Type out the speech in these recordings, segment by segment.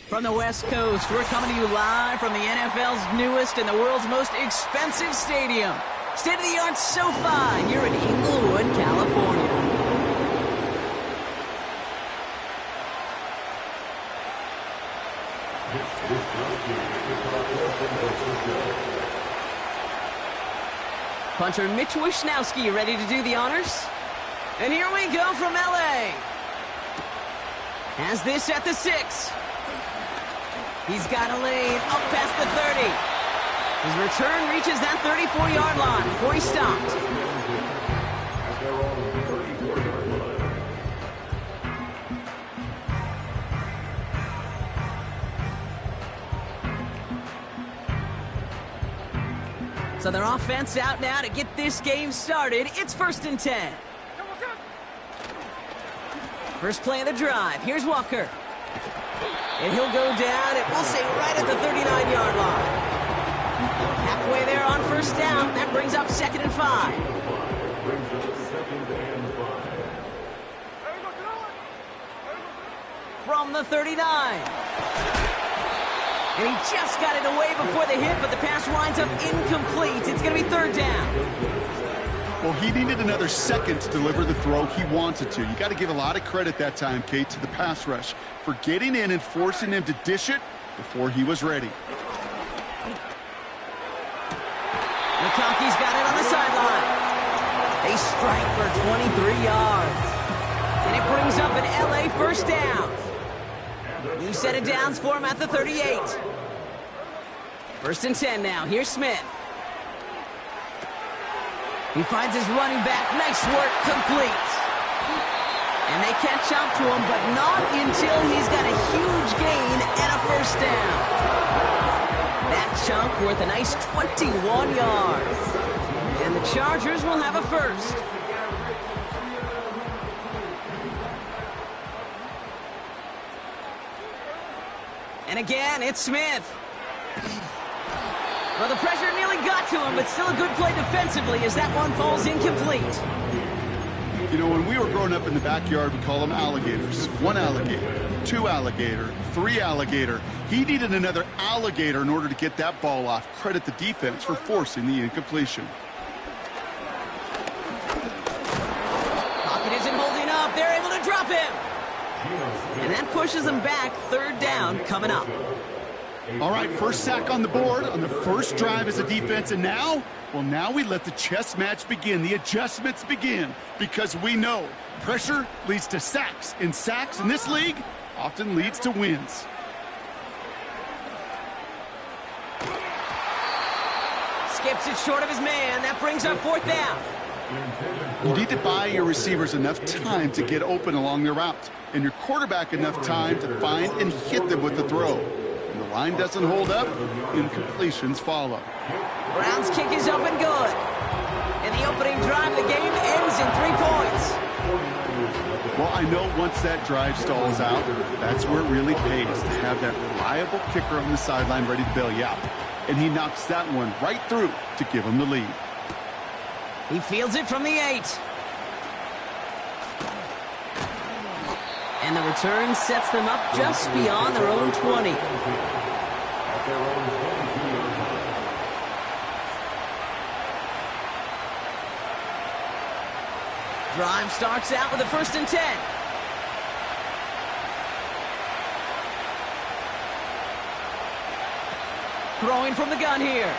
From the West Coast, we're coming to you live from the NFL's newest and the world's most expensive stadium. State-of-the-art SoFi here in Inglewood, California. Punter Mitch Wishnowsky ready to do the honors. And here we go from LA. Has this at the 6. He's got a lane up past the 30. His return reaches that 34-yard line before he stopped. So their offense out now to get this game started. It's 1st and 10. First play of the drive. Here's Walker. And he'll go down, and we'll say right at the 39-yard line. Halfway there on 1st down. That brings up 2nd and 5. From the 39. And he just got it away before the hit, but the pass winds up incomplete. It's going to be 3rd down. Well, he needed another second to deliver the throw he wanted to. You got to give a lot of credit that time, Kate, to the pass rush for getting in and forcing him to dish it before he was ready. McConkey's got it on the sideline. They strike for 23 yards. And it brings up an LA 1st down. New set of downs for him at the 38. 1st and 10 now. Here's Smith. He finds his running back. Nice work, complete. And they catch up to him, but not until he's got a huge gain and a 1st down. That chunk worth a nice 21 yards. And the Chargers will have a 1st. And again, it's Smith. Well, the pressure nearly got to him, but still a good play defensively as that one falls incomplete. You know, when we were growing up in the backyard, we call them alligators. 1 alligator, 2 alligator, 3 alligator. He needed another alligator in order to get that ball off. Credit the defense for forcing the incompletion. Pocket isn't holding up. They're able to drop him. And that pushes them back. 3rd down coming up. All right, first sack on the board on the first drive as a defense, and now, well, now we let the chess match begin, the adjustments begin, because we know pressure leads to sacks, and sacks in this league often leads to wins. Skips it short of his man. That brings up 4th down. You need to buy your receivers enough time to get open along their route, and your quarterback enough time to find and hit them with the throw. The line doesn't hold up, incompletions follow. Brown's kick is up and good. And the opening drive of the game ends in 3 points. Well, I know once that drive stalls out, that's where it really pays to have that reliable kicker on the sideline ready to bail you out. And he knocks that one right through to give him the lead. He fields it from the 8. And the return sets them up just beyond their own 20. Drive starts out with a 1st and 10. Throwing from the gun here.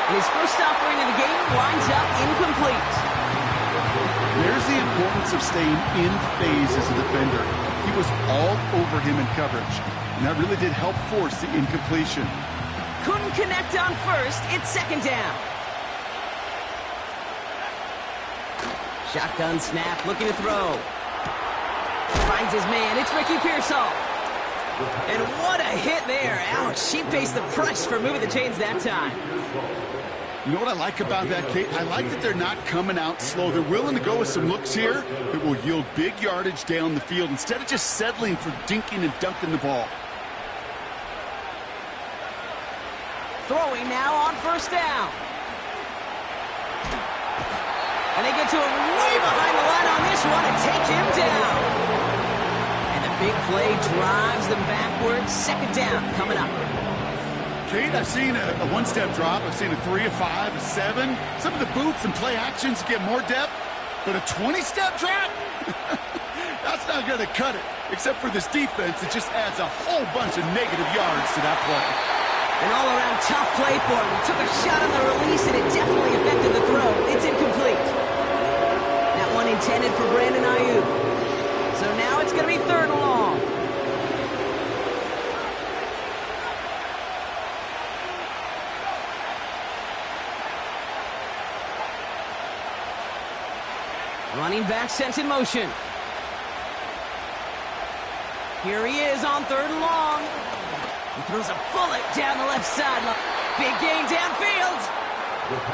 And his first offering of the game winds up incomplete. There's the importance of staying in phase as a defender. He was all over him in coverage, and that really did help force the incompletion. Couldn't connect on 1st. It's 2nd down. Shotgun snap, looking to throw. Finds his man. It's Ricky Pearsall. And what a hit there. Ouch, he pays the price for moving the chains that time. You know what I like about that, Kate? I like that they're not coming out slow. They're willing to go with some looks here that will yield big yardage down the field instead of just settling for dinking and dunking the ball. Throwing now on 1st down. And they get to him way behind the line on this one and take him down. And the Big play drives them backwards. Second down coming up. Kate, I've seen a one-step drop. I've seen a 3, a 5, a 7. Some of the boots and play actions get more depth, but a 20-step drop? That's not going to cut it. Except for this defense, it just adds a whole bunch of negative yards to that play. An all-around tough play for him. He took a shot on the release, and it definitely affected the throw. It's incomplete. That one intended for Brandon Ayuk. So now it's going to be 3rd and long. Running back sent in motion. Here he is on 3rd and long. He throws a bullet down the left sideline. Big gain downfield.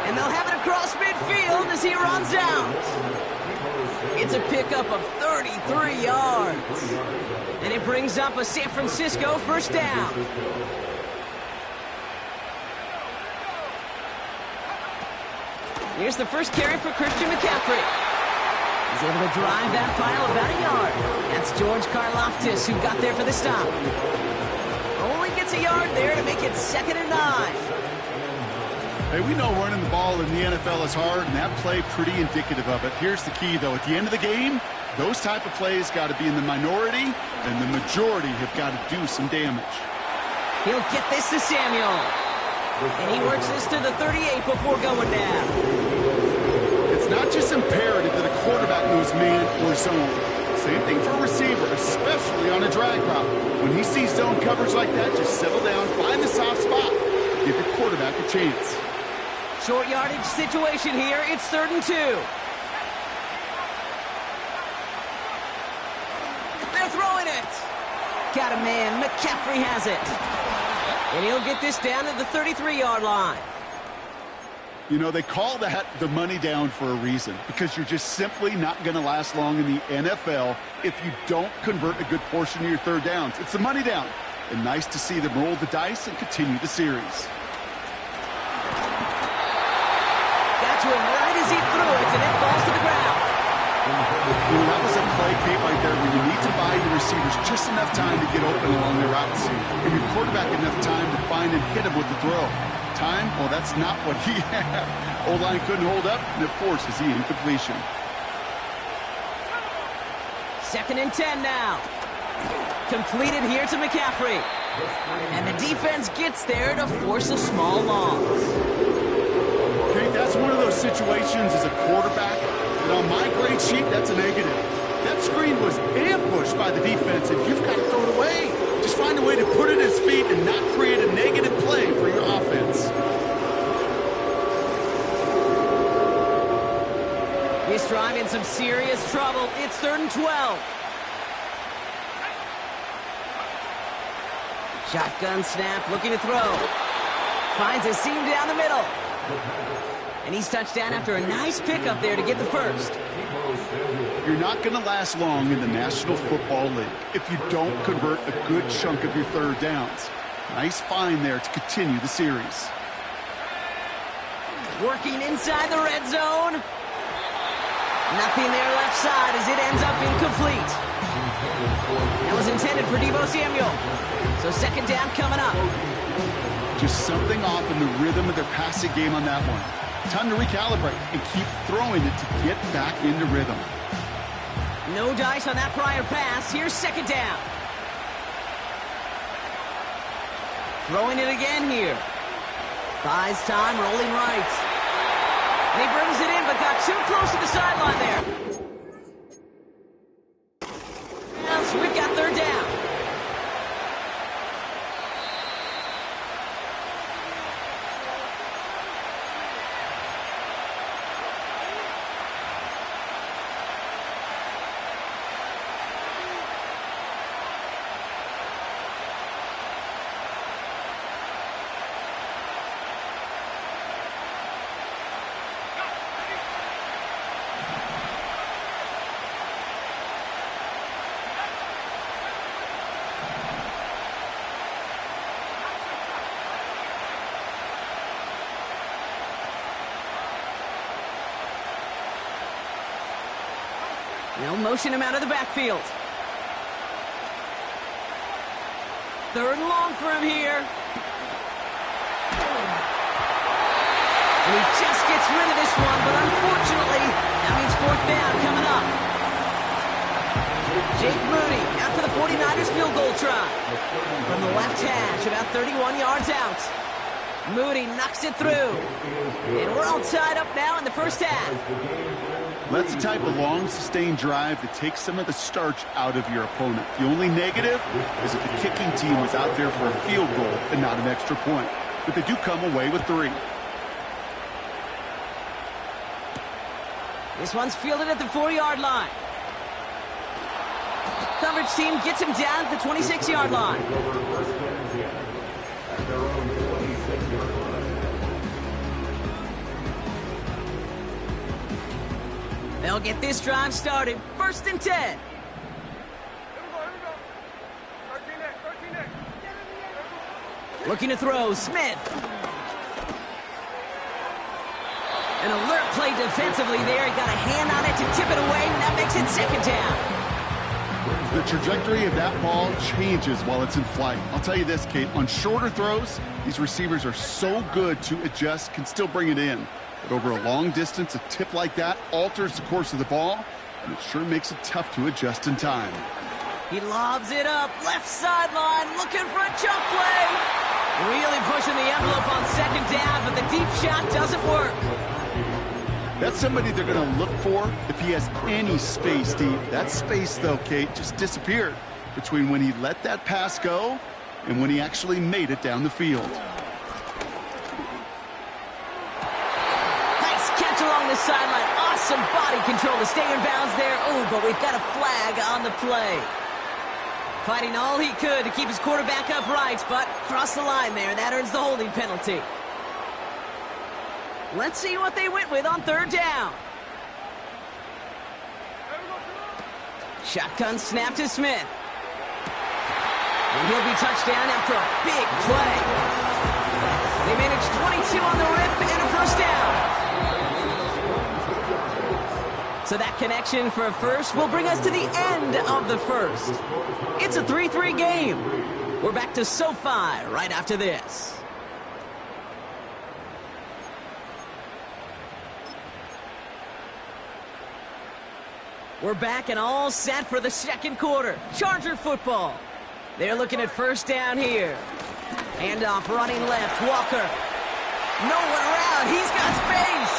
And they'll have it across midfield as he runs out. It's a pickup of 33 yards. And it brings up a San Francisco 1st down. Here's the first carry for Christian McCaffrey. He's able to drive that pile about a yard. That's George Karlaftis who got there for the stop. Only gets a yard there to make it 2nd and 9. Hey, we know running the ball in the NFL is hard, and that play pretty indicative of it. Here's the key, though. At the end of the game, those type of plays got to be in the minority, and the majority have got to do some damage. He'll get this to Samuel. And he works this to the 38 before going down. It's not just imperative that a quarterback knows man or zone. Same thing for a receiver, especially on a drag route. When he sees zone coverage like that, just settle down, find the soft spot. Give your quarterback a chance. Short yardage situation here. It's 3rd and 2. They're throwing it. Got a man. McCaffrey has it. And he'll get this down to the 33-yard line. You know, they call that the money down for a reason, because you're just simply not going to last long in the NFL if you don't convert a good portion of your 3rd downs. It's the money down. And nice to see them roll the dice and continue the series. Got to him right as he threw it, and it falls to the ground. You know, that was a play, Kate, right there where you need to buy your receivers just enough time to get open along their routes. And your quarterback enough time to find and hit him with the throw. Time? Well, that's not what he had. O-line couldn't hold up, and it forces the incompletion. 2nd and 10 now. Completed here to McCaffrey. And the defense gets there to force a small loss. Okay, that's one of those situations as a quarterback, and on my grade sheet, that's a negative. That screen was ambushed by the defense, and you've got to throw it away. Just find a way to put it at his feet and not create a negative play for your offense. This drive in some serious trouble. It's 3rd and 12. Shotgun snap, looking to throw. Finds a seam down the middle. And he's touched down after a nice pickup there to get the 1st. You're not going to last long in the National Football League if you don't convert a good chunk of your 3rd downs. Nice find there to continue the series. Working inside the red zone. Nothing there left side as it ends up incomplete. That was intended for Deebo Samuel. So 2nd down coming up. Just something off in the rhythm of their passing game on that one. Time to recalibrate and keep throwing it to get back into rhythm. No dice on that prior pass. Here's 2nd down. Throwing it again here. Buys time, rolling right. And he brings it in, but got too close to the sideline there. So we've got 3rd down. They'll motion him out of the backfield. 3rd and long for him here. And he just gets rid of this one, but unfortunately, that means 4th down coming up. Jake Moody after the 49ers field goal try. From the left hash, about 31 yards out. Moody knocks it through. And we're all tied up now in the first half. That's the type of long, sustained drive that takes some of the starch out of your opponent. The only negative is if the kicking team was out there for a field goal and not an extra point. But they do come away with 3. This one's fielded at the 4-yard line. Coverage team gets him down at the 26-yard line. They'll get this drive started. 1st and 10. Looking to throw, Smith. An alert play defensively there. He got a hand on it to tip it away, and that makes it 2nd down. The trajectory of that ball changes while it's in flight. I'll tell you this, Kate, on shorter throws, these receivers are so good to adjust, can still bring it in. But over a long distance, a tip like that alters the course of the ball, and it sure makes it tough to adjust in time. He lobs it up, left sideline, looking for a jump play. Really pushing the envelope on 2nd down, but the deep shot doesn't work. That's somebody they're going to look for if he has any space deep. That space, though, Kate, just disappeared between when he let that pass go and when he actually made it down the field. Nice catch along the sideline. Awesome body control to stay in bounds there. Oh, but we've got a flag on the play. Fighting all he could to keep his quarterback upright, but crossed the line there. That earns the holding penalty. Let's see what they went with on 3rd down. Shotgun snap to Smith. And he'll be touchdown after a big play. They managed 22 on the rip and a 1st down. So that connection for a first will bring us to the end of the 1st. It's a 3-3 game. We're back to SoFi right after this. We're back and all set for the 2nd quarter. Charger football. They're looking at 1st down here. Handoff running left. Walker. No one around. He's got space.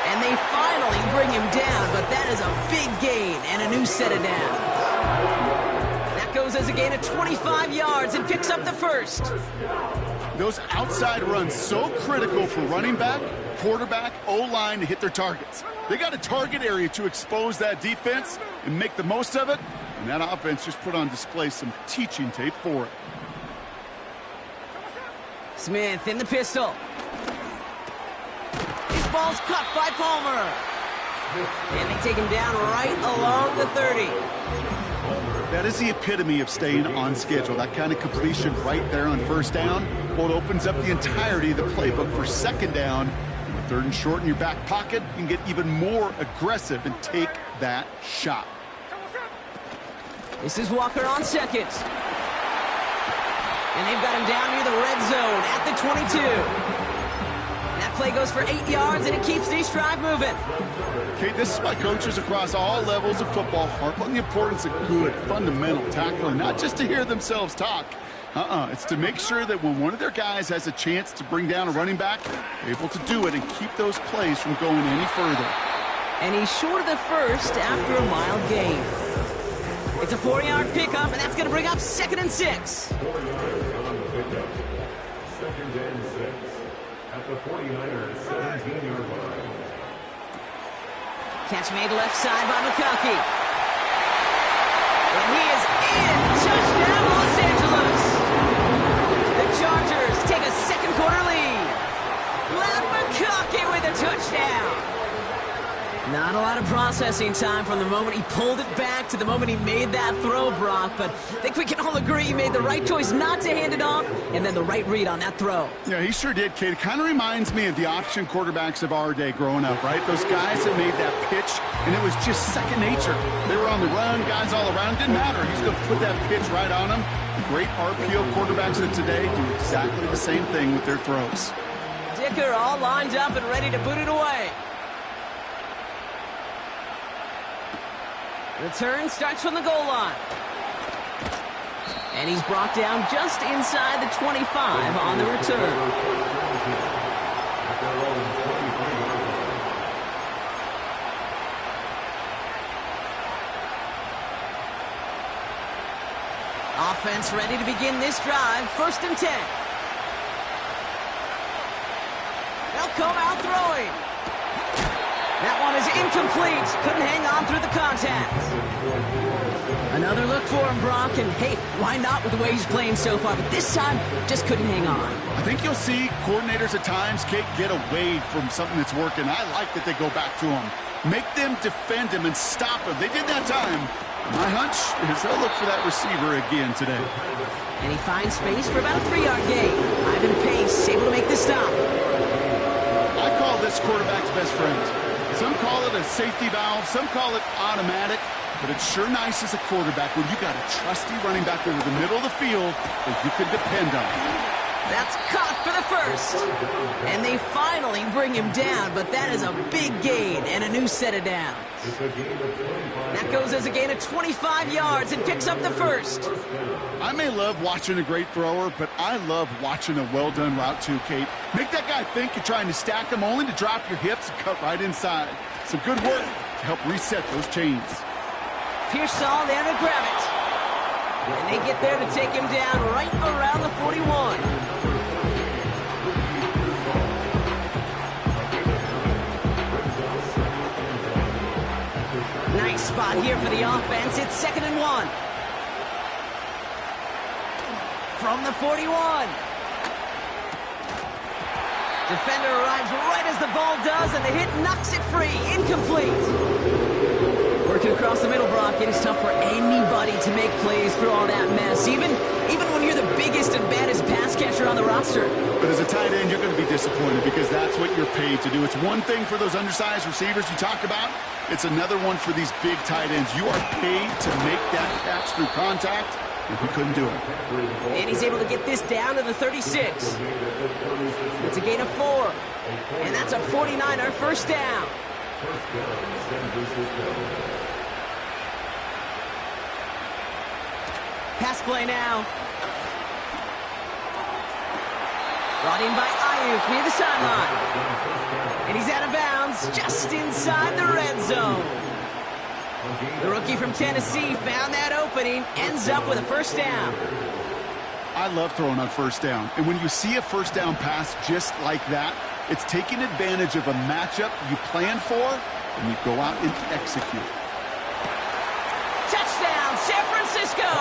And they finally bring him down, but that is a big gain and a new set of downs. That goes as a gain of 25 yards and picks up the 1st. Those outside runs so critical for running back, quarterback, O-line to hit their targets. They got a target area to expose that defense and make the most of it, and that offense just put on display some teaching tape for it. Smith in the pistol. His ball's caught by Palmer. And they take him down right along the 30. That is the epitome of staying on schedule. That kind of completion right there on 1st down. Well, it opens up the entirety of the playbook for 2nd down. 3rd and short in your back pocket, you can get even more aggressive and take that shot. This is Walker on 2nd. And they've got him down near the red zone at the 22. That play goes for 8 yards, and it keeps this drive moving. Okay, this is why coaches across all levels of football harp on the importance of good, fundamental tackling, not just to hear themselves talk. It's to make sure that when one of their guys has a chance to bring down a running back, they're able to do it and keep those plays from going any further. And he's short of the 1st after a mild gain. It's a 4-yard pickup, and that's going to bring up 2nd and 6. 4 yards on the pickup. 2nd and 6 at the 49ers 17-yard line. Catch made left side by McConkey. And he is in. Touchdown, Los Angeles. The Chargers take a 2nd quarter lead. Matt McConkey with a touchdown. Not a lot of processing time from the moment he pulled it back to the moment he made that throw, Brock. But I think we can all agree he made the right choice not to hand it off, and then the right read on that throw. Yeah, he sure did, Kate. It kind of reminds me of the option quarterbacks of our day growing up, right? Those guys that made that pitch, and it was just second nature. They were on the run, guys all around. Didn't matter. He's going to put that pitch right on them. The great RPO quarterbacks of today do exactly the same thing with their throws. Dicker all lined up and ready to boot it away. Return starts from the goal line. And he's brought down just inside the 25 on the return. Offense ready to begin this drive. 1st and 10. They'll come out throwing. That one is incomplete. Couldn't hang on through the contact. Another look for him, Brock. And hey, why not with the way he's playing so far? But this time, just couldn't hang on. I think you'll see coordinators at times, Kate, get away from something that's working. I like that they go back to him. Make them defend him and stop him. They did that time. My hunch is they'll look for that receiver again today. And he finds space for about a 3-yard gain. Ivan Pace able to make the stop. I call this quarterback's best friend. Some call it a safety valve, some call it automatic, but it's sure nice as a quarterback when you got a trusty running back over the middle of the field that you can depend on. That's caught for the first. And they finally bring him down, but that is a big gain and a new set of downs. That goes as a gain of 25 yards and picks up the first. I may love watching a great thrower, but I love watching a well-done route too, Kate. Make that guy think you're trying to stack him only to drop your hips and cut right inside. Some good work to help reset those chains. Pearsall there to grab it. And they get there to take him down right around the 41. Nice spot here for the offense. It's 2nd and 1. From the 41. Defender arrives right as the ball does, and the hit knocks it free. Incomplete. Working across the middle, Brock, it is tough for anybody to make plays through all that mess, even when you're the biggest and baddest pass catcher on the roster. But as a tight end, you're going to be disappointed because that's what you're paid to do. It's one thing for those undersized receivers you talk about. It's another one for these big tight ends. You are paid to make that catch through contact, and he couldn't do it. And he's able to get this down to the 36. It's a gain of 4. And that's a 49er first down. Pass play now. Brought in by Ayuk near the sideline. And he's out of bounds just inside the red zone. The rookie from Tennessee found that opening, ends up with a first down. I love throwing on first down. And when you see a first down pass just like that, it's taking advantage of a matchup you plan for, and you go out and execute. Touchdown, San Francisco!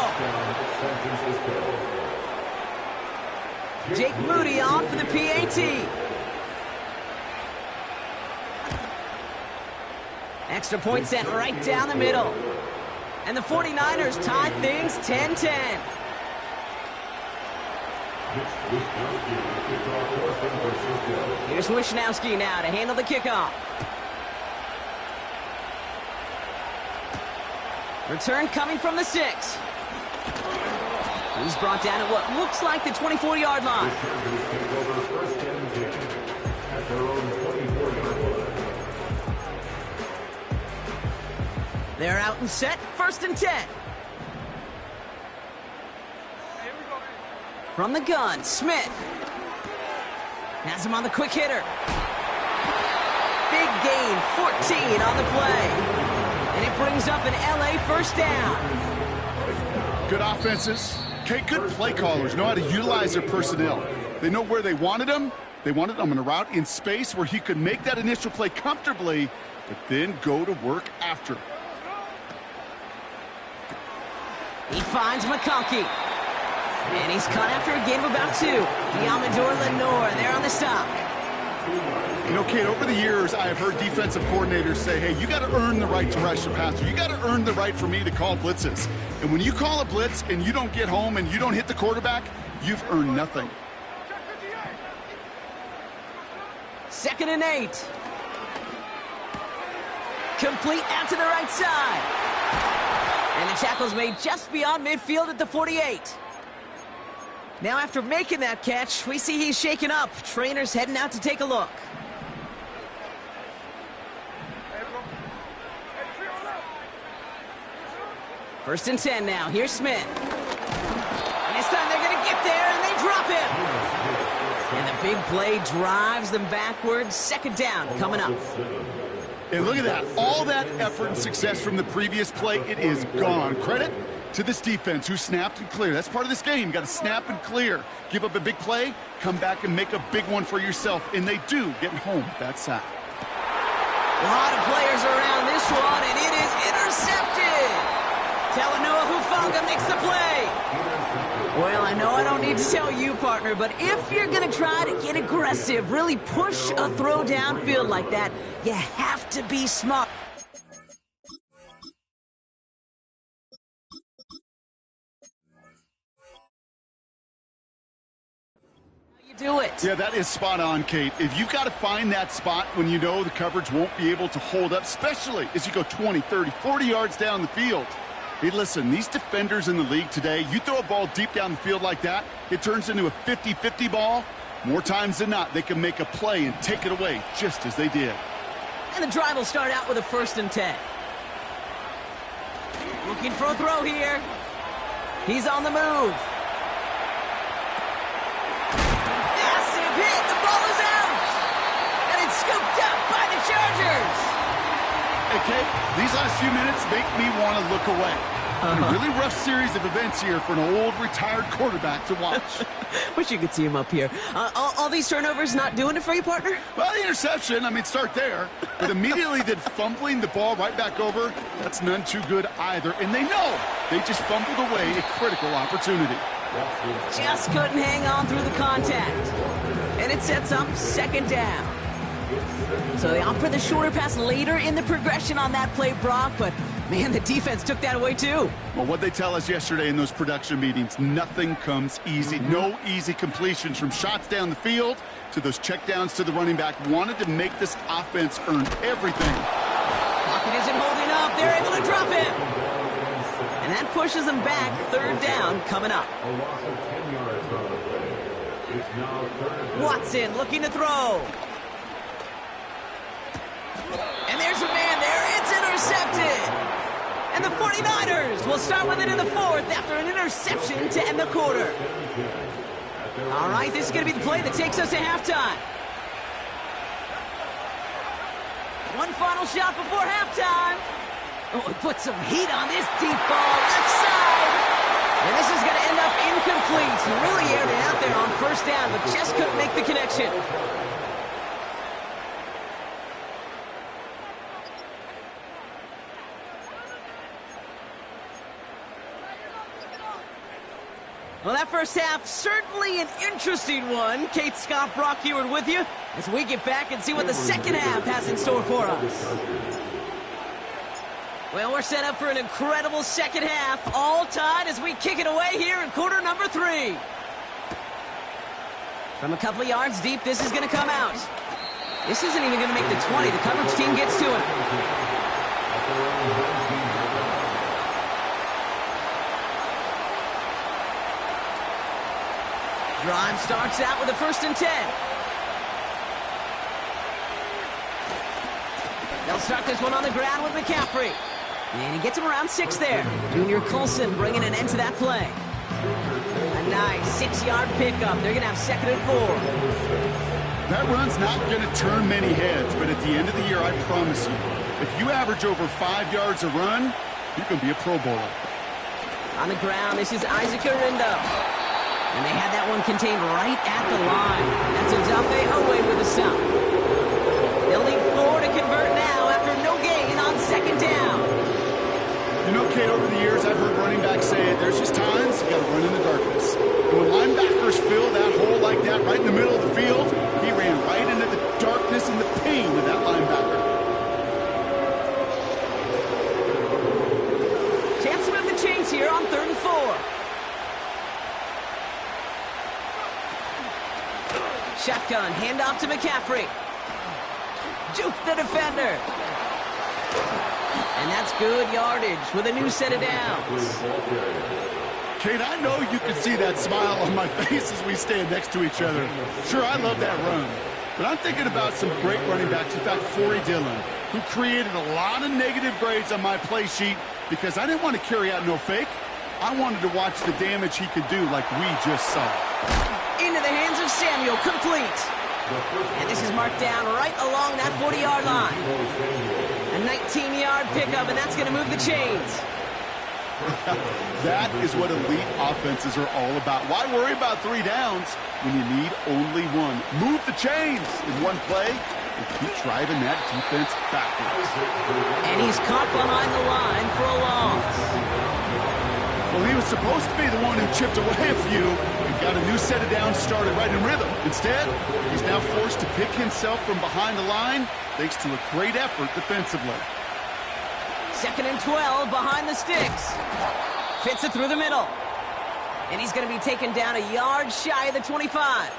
Jake Moody on for the PAT. Extra point sent right down the middle. And the 49ers tie things 10-10. Here's Wishnowski now to handle the kickoff. Return coming from the 6. He's brought down at what looks like the 24-yard line. They're out and set, 1st and 10. From the gun, Smith. Has him on the quick hitter. Big gain, 14 on the play. And it brings up an LA first down. Good offenses. Okay, good play callers know how to utilize their personnel. They know where they wanted him. They wanted him on a route in space where he could make that initial play comfortably, but then go to work after. He finds McConkey. And he's caught after a gain of about 2. Diamador Lenore there on the stop. You know, Kate, over the years, I have heard defensive coordinators say, hey, you got to earn the right to rush the passer. You got to earn the right for me to call blitzes. And when you call a blitz and you don't get home and you don't hit the quarterback, you've earned nothing. 2nd and 8. Complete out to the right side. And the tackle's made just beyond midfield at the 48. Now after making that catch, we see he's shaken up. Trainer's heading out to take a look. First and 10 now. Here's Smith. And this time they're going to get there, and they drop him. And the big play drives them backwards. 2nd down coming up. And look at that. All that effort and success from the previous play, it is gone. Credit to this defense who snapped and cleared. That's part of this game. You got to snap and clear. Give up a big play, come back and make a big one for yourself. And they do, getting home with that sack. A lot of players around this one, and it is intercepted. Talanoa Hufanga makes the play. Well, I know I don't need to tell you, partner, but if you're going to try to get aggressive, really push a throw downfield like that, you have to be smart. Do it. Yeah, that is spot on, Kate. If you've got to find that spot when you know the coverage won't be able to hold up, especially as you go 20, 30, 40 yards down the field. Hey, listen, these defenders in the league today, you throw a ball deep down the field like that, it turns into a 50-50 ball. More times than not, they can make a play and take it away just as they did. And the drive will start out with a 1st and 10. Looking for a throw here. He's on the move. Hit, the ball is out, and it's scooped up by the Chargers. Hey, Kate, these last few minutes make me want to look away. A really rough series of events here for an old retired quarterback to watch. Wish you could see him up here. All these turnovers not doing it for you, partner? Well, the interception, I mean, start there. But immediately then fumbling the ball right back over, that's none too good either. And they know they just fumbled away a critical opportunity. Just couldn't hang on through the contact. And it sets up 2nd down. So they opt for the shorter pass later in the progression on that play, Brock, but man, the defense took that away too. Well, what they tell us yesterday in those production meetings, nothing comes easy. No easy completions from shots down the field to those checkdowns to the running back. Wanted to make this offense earn everything. Pocket isn't holding up. They're able to drop him. And that pushes them back. 3rd down coming up. A loss of 10 yards on the play. It's now 3rd and 10. Watson looking to throw. And there's a man there. It's intercepted. And the 49ers will start with it in the 4th after an interception to end the quarter. All right, this is going to be the play that takes us to halftime. One final shot before halftime. Oh, he put some heat on this deep ball left side. And this is going to end up incomplete. He really aired it out there on 1st down, but just couldn't make the connection. Well, that first half, certainly an interesting one. Kate, Scott, Brock Heward with you as we get back and see what the 2nd half has in store for us. Well, we're set up for an incredible 2nd half, all tied as we kick it away here in quarter number 3. From a couple of yards deep, this is going to come out. This isn't even going to make the 20. The coverage team gets to it. Drive starts out with a 1st and 10. They'll start this one on the ground with McCaffrey. And he gets him around 6 there. Junior Colson bringing an end to that play. A nice 6-yard pickup. They're going to have 2nd and 4. That run's not going to turn many heads, but at the end of the year, I promise you, if you average over 5 yards a run, you can be a Pro Bowler. On the ground, this is Isaac Arindo. And they had that one contained right at the line. That's Odafe Owe with a stop. They'll need 4 to convert now after no gain on 2nd down. You know, Kate, over the years, I've heard running backs say there's just times you got to run in the darkness. And when linebackers fill that hole like that right in the middle of the field, he ran right into the darkness and the pain of that linebacker. Chance to move the chains here on 3rd and 4. Shotgun, handoff to McCaffrey. Juke the defender. And that's good yardage with a new set of downs. Kate, I know you can see that smile on my face as we stand next to each other. Sure, I love that run. But I'm thinking about some great running backs. In fact, Corey Dillon, who created a lot of negative grades on my play sheet because I didn't want to carry out no fake. I wanted to watch the damage he could do like we just saw. Into the hands of Samuel, complete. And this is marked down right along that 40-yard line. A 19-yard pickup, and that's going to move the chains. That is what elite offenses are all about. Why worry about 3 downs when you need only 1? Move the chains in one play and keep driving that defense backwards. And he's caught behind the line for a loss. Well, he was supposed to be the one who chipped away a few and got a new set of downs started right in rhythm. Instead, he's now forced to pick himself from behind the line thanks to a great effort defensively. 2nd and 12 behind the sticks. Fits it through the middle. And he's going to be taken down a yard shy of the 25.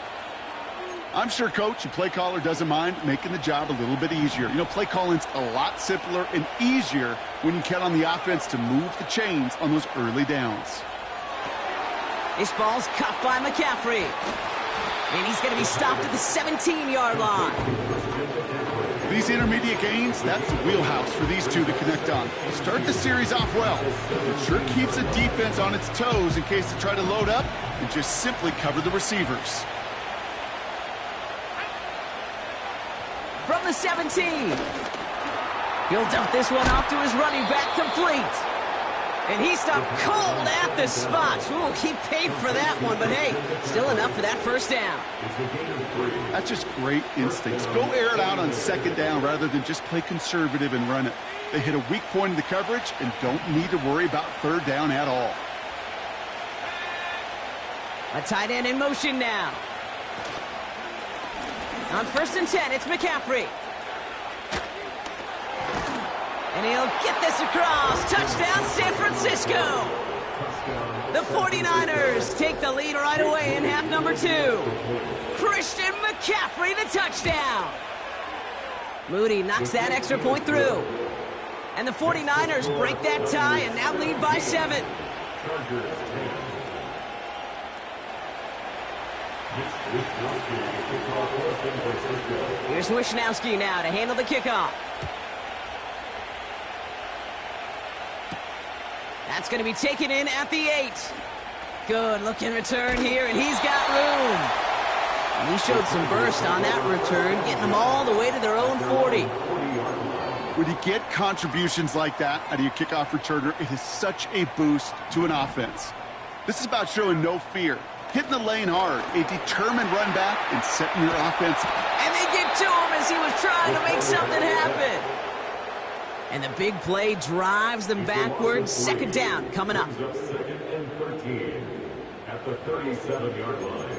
I'm sure, Coach, your play caller doesn't mind making the job a little bit easier. You know, play calling's a lot simpler and easier when you count on the offense to move the chains on those early downs. This ball's caught by McCaffrey. And he's going to be stopped at the 17-yard line. These intermediate gains, that's the wheelhouse for these two to connect on. Start the series off well. It sure keeps the defense on its toes in case they try to load up and just simply cover the receivers. From the 17. He'll dump this one off to his running back, complete. And he stopped cold at the spot. Ooh, he paid for that one, but hey, still enough for that first down. That's just great instincts. Go air it out on 2nd down rather than just play conservative and run it. They hit a weak point in the coverage and don't need to worry about 3rd down at all. A tight end in motion now. On 1st and 10, it's McCaffrey. And he'll get this across. Touchdown, San Francisco. The 49ers take the lead right away in half number 2. Christian McCaffrey, the touchdown. Moody knocks that extra point through. And the 49ers break that tie and now lead by 7. Here's Wishnowski now to handle the kickoff. That's going to be taken in at the 8. Good looking return here, and he's got room. And he showed some burst on that return, getting them all the way to their own 40. When you get contributions like that out of your kickoff returner, it is such a boost to an offense. This is about showing no fear, hitting the lane hard, a determined run back, and setting your offense. And they get to him as he was trying to make something happen. And the big play drives them backwards. 2nd down coming up. 2nd and 13 at the 37-yard line.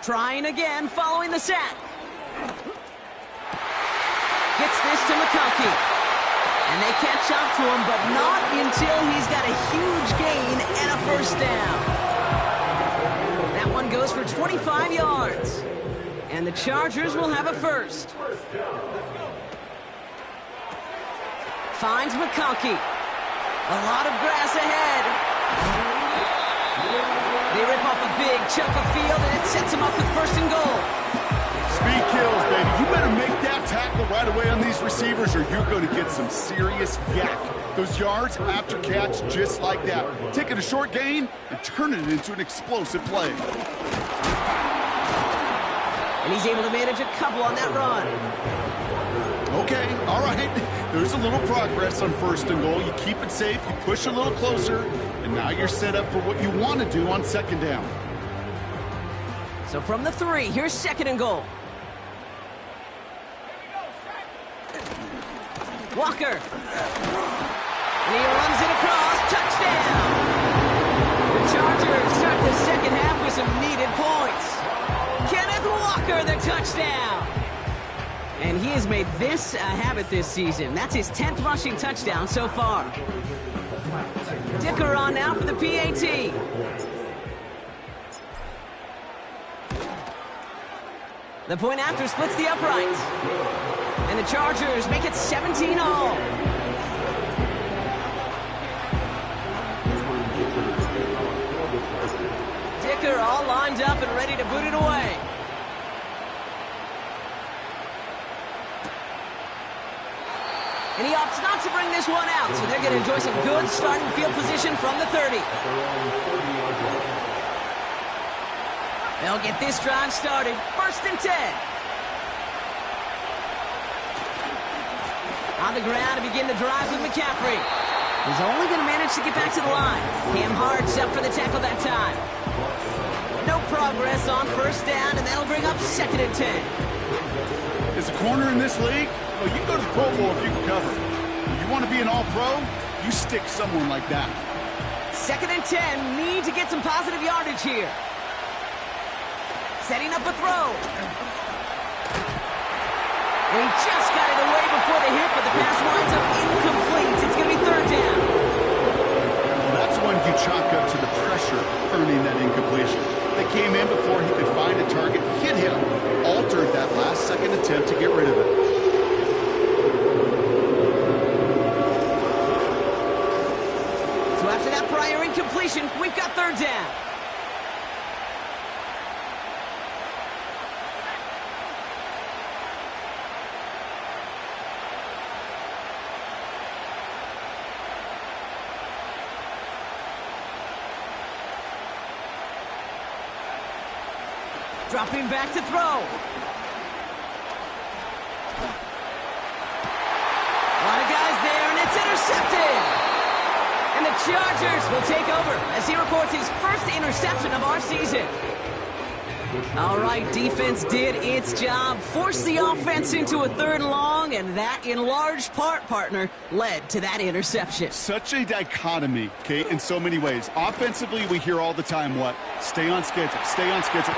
Trying again following the sack. Gets this to McConkey. And they catch up to him, but not until he's got a huge gain and a 1st down. That one goes for 25 yards. And the Chargers will have a 1st. Finds McConkey. A lot of grass ahead. They rip off a big chunk of field, and it sets him up with 1st and goal. Speed kills, baby. You better make that tackle right away on these receivers or you're going to get some serious yak. Those yards after catch just like that. Taking a short gain and turning it into an explosive play. And he's able to manage a couple on that run. Okay, all right. There's a little progress on 1st and goal. You keep it safe, you push a little closer, and And now you're set up for what you want to do on second down. So from the 3, here's second and goal. Walker. And he runs it across. Touchdown. The Chargers start the second half with some needed points. Kenneth Walker, the touchdown. And he has made this a habit this season. That's his 10th rushing touchdown so far. Dicker on now for the PAT. The point after splits the uprights. And the Chargers make it 17-all. Dicker all lined up and ready to boot it away. And he opts not to bring this one out, so they're going to enjoy some good starting field position from the 30. They'll get this drive started. 1st and 10. On the ground to begin the drive with McCaffrey. He's only going to manage to get back to the line. Cam Hart's up for the tackle that time. No progress on 1st down, and that'll bring up 2nd and 10. Is a corner in this league? Well, you can go to the Pro Bowl if you can cover. If you want to be an all-pro, you stick someone like that. 2nd and 10, need to get some positive yardage here. Setting up a throw. And he just got it away before the hit, but the pass winds up incomplete. It's going to be 3rd down. Well, that's one you chalk up to the pressure earning that incompletion. They came in before he could find a target, hit him, altered that last-second attempt to get rid of it. So after that prior incompletion, we've got 3rd down. Dropping back to throw. A lot of guys there, and it's intercepted. And the Chargers will take over as he records his first interception of our season. All right, defense did its job, forced the offense into a 3rd and long, and that, in large part, partner, led to that interception. Such a dichotomy, Kate, in so many ways. Offensively, we hear all the time what? Stay on schedule,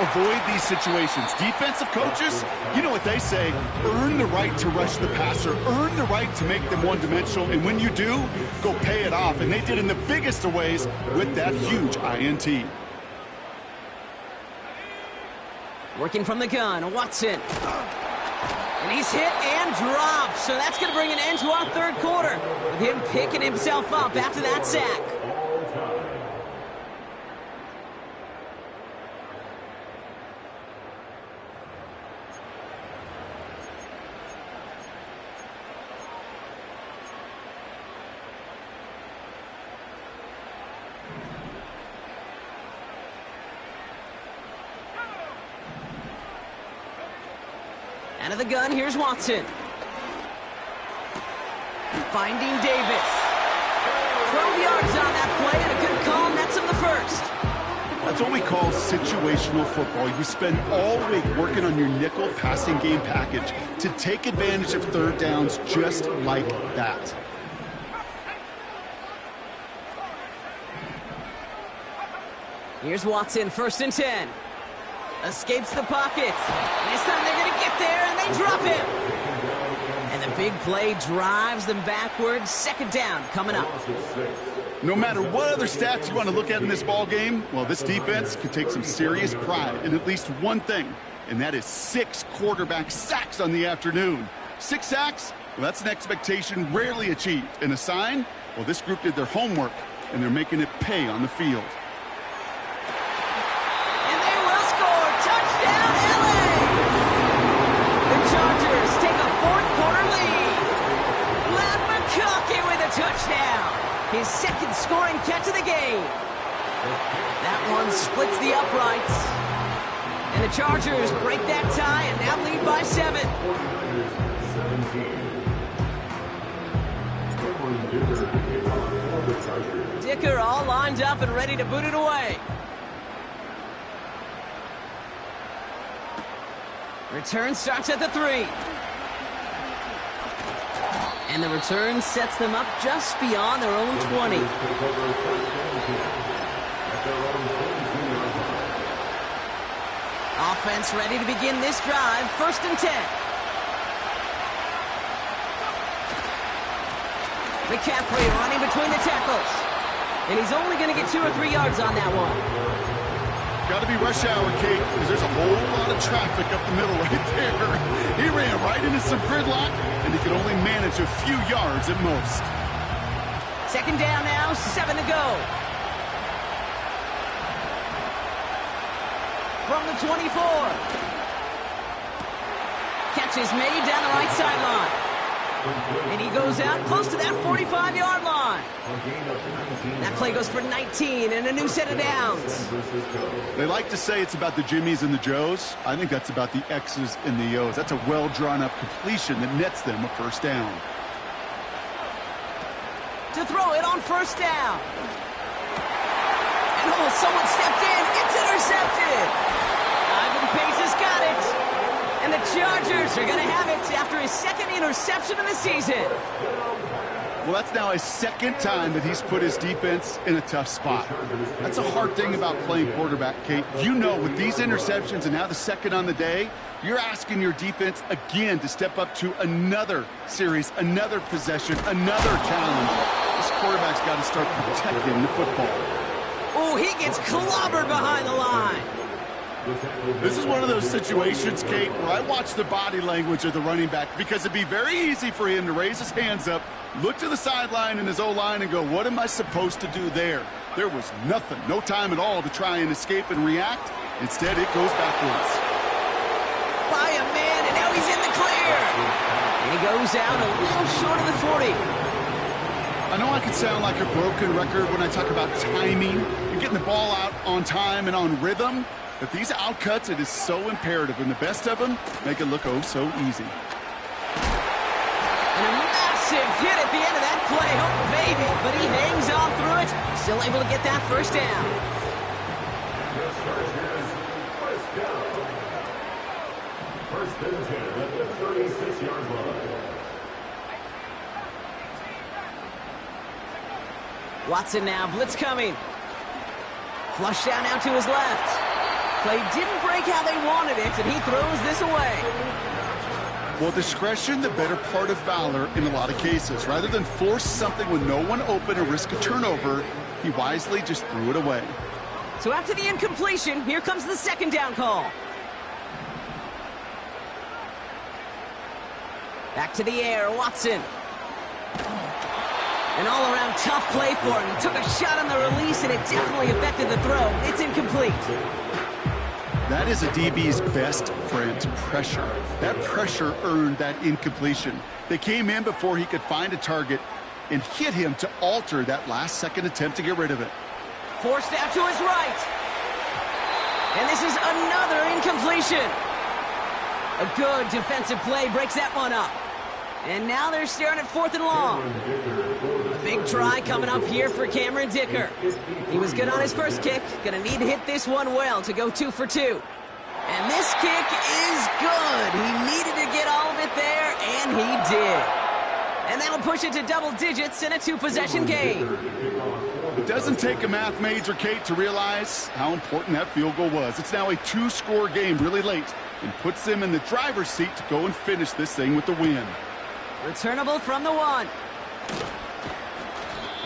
avoid these situations. Defensive coaches, you know what they say, earn the right to rush the passer, earn the right to make them one-dimensional, and when you do, go pay it off. And they did in the biggest of ways with that huge INT. Working from the gun, Watson. And he's hit and dropped, so that's going to bring an end to our 3rd quarter, with him picking himself up after that sack. Out of the gun, here's Watson. Finding Davis. 12 yards on that play, and a good call, and that's him the 1st. That's what we call situational football. You spend all week working on your nickel passing game package to take advantage of 3rd downs just like that. Here's Watson, 1st and 10. Escapes the pocket. This time they're going to get there, and they drop him. And the big play drives them backwards. 2nd down coming up. No matter what other stats you want to look at in this ball game, well, this defense can take some serious pride in at least one thing, and that is 6 quarterback sacks on the afternoon. 6 sacks? Well, that's an expectation rarely achieved. And a sign? Well, this group did their homework, and they're making it pay on the field. Touchdown! His 2nd scoring catch of the game. That one splits the uprights. And the Chargers break that tie and now lead by 7. the Chargers. Dicker all lined up and ready to boot it away. Return starts at the 3. And the return sets them up just beyond their own 20. Offense ready to begin this drive. 1st and 10. McCaffrey running between the tackles. And he's only going to get 2 or 3 yards on that one. Got to be rush hour, Kate, because there's a whole lot of traffic up the middle right there. He ran right into some gridlock, and he could only manage a few yards at most. 2nd down now, 7 to go. From the 24. Catch is made down the right sideline. And he goes out close to that 45-yard line. That play goes for 19 and a new set of downs. They like to say it's about the Jimmies and the Joes. I think that's about the X's and the O's. That's a well-drawn-up completion that nets them a 1st down. To throw it on 1st down. And oh, someone stepped in. It's intercepted. Ivan Pace has got it. And the Chargers are going to have it after his 2nd interception of the season. Well, that's now his 2nd time that he's put his defense in a tough spot. That's a hard thing about playing quarterback, Kate. You know, with these interceptions and now the 2nd on the day, you're asking your defense again to step up to another series, another possession, another challenge. This quarterback's got to start protecting the football. Oh, he gets clobbered behind the line. This is one of those situations, Kate, where I watch the body language of the running back because it'd be very easy for him to raise his hands up, look to the sideline in his O-line and go, what am I supposed to do there? There was nothing, no time at all to try and escape and react. Instead, it goes backwards. By a man, and now he's in the clear. And he goes out a little short of the 40. I know I could sound like a broken record when I talk about timing and getting the ball out on time and on rhythm. But these outcuts, it is so imperative, and the best of them make it look oh so easy. And a massive hit at the end of that play. Oh, baby. But he hangs on through it. Still able to get that 1st down. First and 10 at the 36-yard line. Watson now, blitz coming. Flush down out to his left. Play didn't break how they wanted it, and he throws this away. Well, discretion, the better part of valor in a lot of cases. Rather than force something with no one open or risk a turnover, he wisely just threw it away. So after the incompletion, here comes the 2nd down call. Back to the air, Watson. An all-around tough play for him. He took a shot on the release, and it definitely affected the throw. It's incomplete. That is a DB's best friend, pressure. That pressure earned that incompletion. They came in before he could find a target and hit him to alter that last-second attempt to get rid of it. Forced out to his right. And this is another incompletion. A good defensive play breaks that one up. And now they're staring at 4th and long. A big try coming up here for Cameron Dicker. He was good on his first kick. Gonna need to hit this one well to go 2 for 2. And this kick is good. He needed to get all of it there, and he did. And that'll push it to double digits in a 2-possession game. It doesn't take a math major, Kate, to realize how important that field goal was. It's now a 2-score game really late and puts them in the driver's seat to go and finish this thing with the win. Returnable from the 1.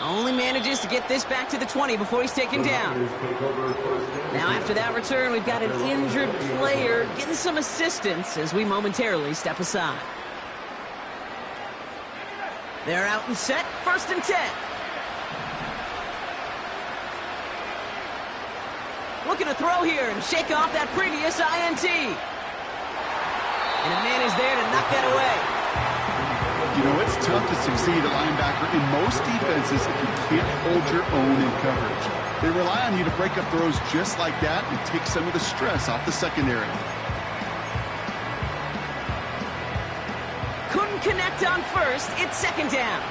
Only manages to get this back to the 20 before he's taken down. Now after that return, we've got an injured player getting some assistance as we momentarily step aside. They're out and set, 1st and 10. Looking to throw here and shake off that previous INT. And a man is there to knock that away. You know, it's tough to succeed at linebacker in most defenses if you can't hold your own in coverage. They rely on you to break up throws just like that and take some of the stress off the secondary. Couldn't connect on 1st. It's 2nd down.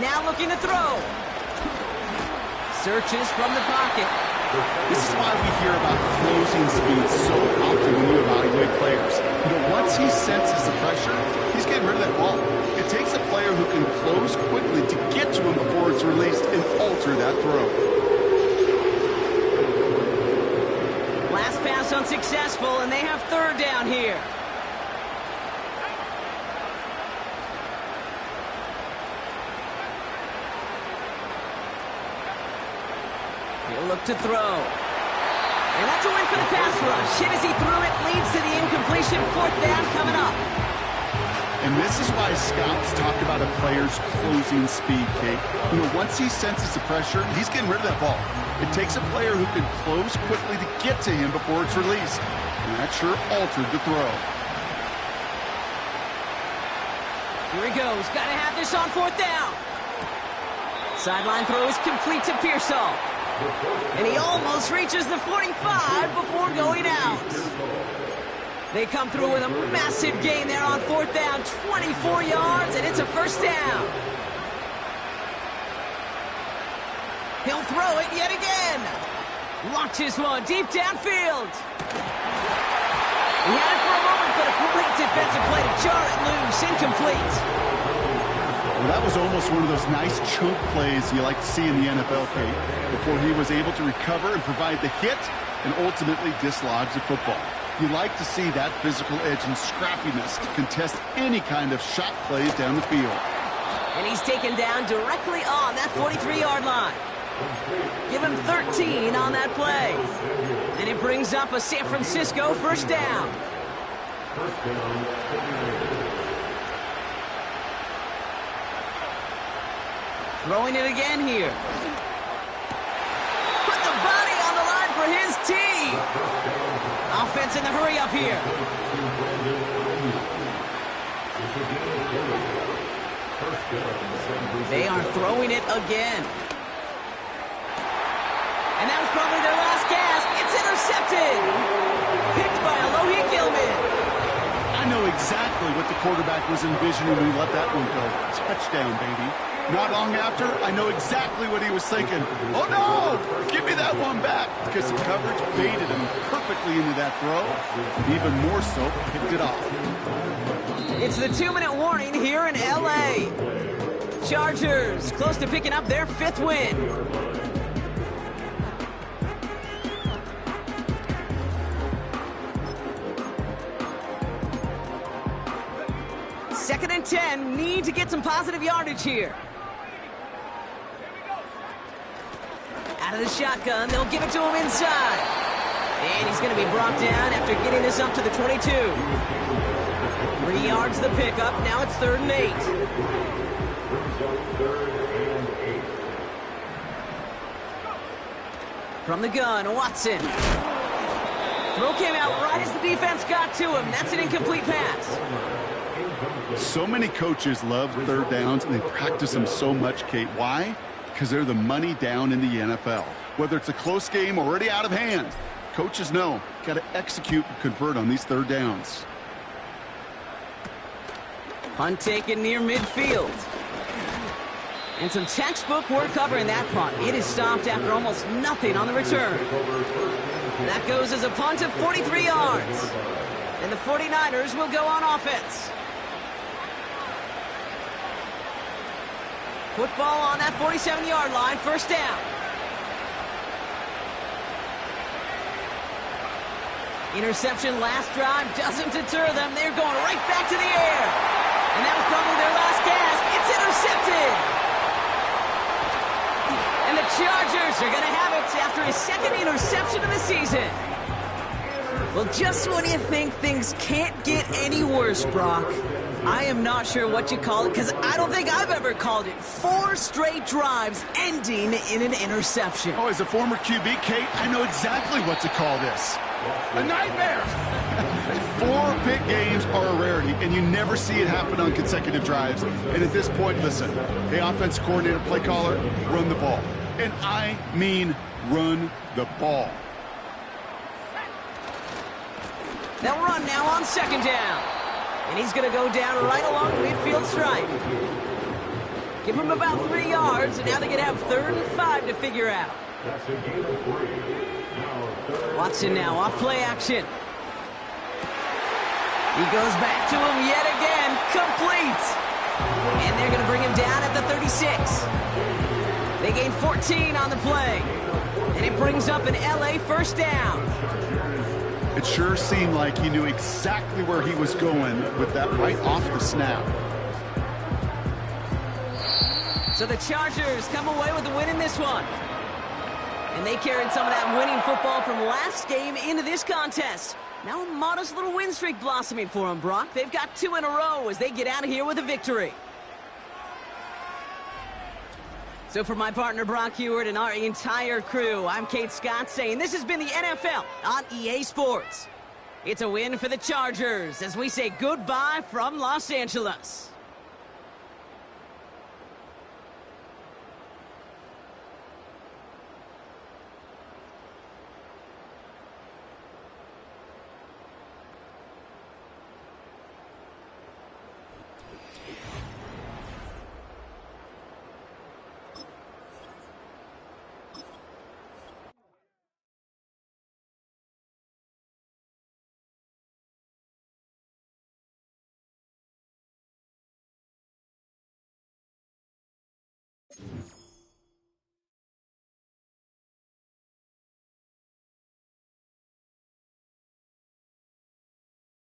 Now looking to throw. Searches from the pocket. This is why we hear about closing speed so often when you evaluate players. You know, once he senses the pressure, he's getting rid of that ball. It takes a player who can close quickly to get to him before it's released and alter that throw. Last pass unsuccessful, and they have third down here. He'll look to throw. And that's a win for the pass rush. Hit as he threw it, leads to the incompletion. Fourth down coming up. And this is why scouts talk about a player's closing speed, Kate. You know, once he senses the pressure, he's getting rid of that ball. It takes a player who can close quickly to get to him before it's released. And that sure altered the throw. Here he goes. Got to have this on fourth down. Sideline throw is complete to Pearsall. And he almost reaches the 45 before going out. They come through with a massive gain there on fourth down, 24 yards, and it's a first down. He'll throw it yet again. Launches one deep downfield. He had it for a moment, but a great defensive play to jar it loose, incomplete. Well, that was almost one of those nice chunk plays you like to see in the NFL, Kate, before he was able to recover and provide the hit and ultimately dislodge the football. You like to see that physical edge and scrappiness to contest any kind of shot plays down the field. And he's taken down directly on that 43-yard line. Give him 13 on that play. And it brings up a San Francisco first down. Throwing it again here. Put the body on the line for his team. Offense in the hurry up here. They are throwing it again. And that was probably their last gasp. It's intercepted. Picked by Alohi Gilman. I know exactly what the quarterback was envisioning when he let that one go. Touchdown, baby. Not long after, I know exactly what he was thinking. Oh, no! Give me that one back! Because the coverage baited him perfectly into that throw. And even more so, picked it off. It's the 2-minute warning here in L.A. Chargers close to picking up their 5th win. Second and 10, need to get some positive yardage here. Out of the shotgun, they'll give it to him inside. And he's going to be brought down after getting this up to the 22. 3 yards the pickup, now it's 3rd and 8. From the gun, Watson. Throw came out right as the defense got to him. That's an incomplete pass. So many coaches love third downs, and they practice them so much, Kate. Why? Because they're the money down in the NFL. Whether it's a close game or already out of hand, coaches know, got to execute and convert on these third downs. Punt taken near midfield. And some textbook work covering that punt. It is stopped after almost nothing on the return. That goes as a punt of 43 yards. And the 49ers will go on offense. Football on that 47-yard line, first down. Interception last drive doesn't deter them. They're going right back to the air. And that was probably their last gasp. It's intercepted. And the Chargers are going to have it after his 2nd interception of the season. Well, just when you think things can't get any worse, Brock, I am not sure what you call it, because I don't think I've ever called it 4 straight drives ending in an interception. Oh, as a former QB, Kate, I know exactly what to call this. A nightmare! 4 big games are a rarity, and you never see it happen on consecutive drives. And at this point, listen, hey, offense coordinator, play caller, run the ball. And I mean run the ball. They'll run now on 2nd down. And he's going to go down right along the midfield stripe. Give them about 3 yards, and now they're going to have 3rd and 5 to figure out. That's a gain of 3. Now third. Watson now off play action. He goes back to him yet again. Complete. And they're going to bring him down at the 36. They gain 14 on the play. And it brings up an LA first down. It sure seemed like he knew exactly where he was going with that right off the snap. So the Chargers come away with a win in this one. And they carried some of that winning football from last game into this contest. Now a modest little win streak blossoming for them, Brock. They've got 2 in a row as they get out of here with a victory. So for my partner Brock Heward and our entire crew, I'm Kate Scott saying this has been the NFL on EA Sports. It's a win for the Chargers as we say goodbye from Los Angeles.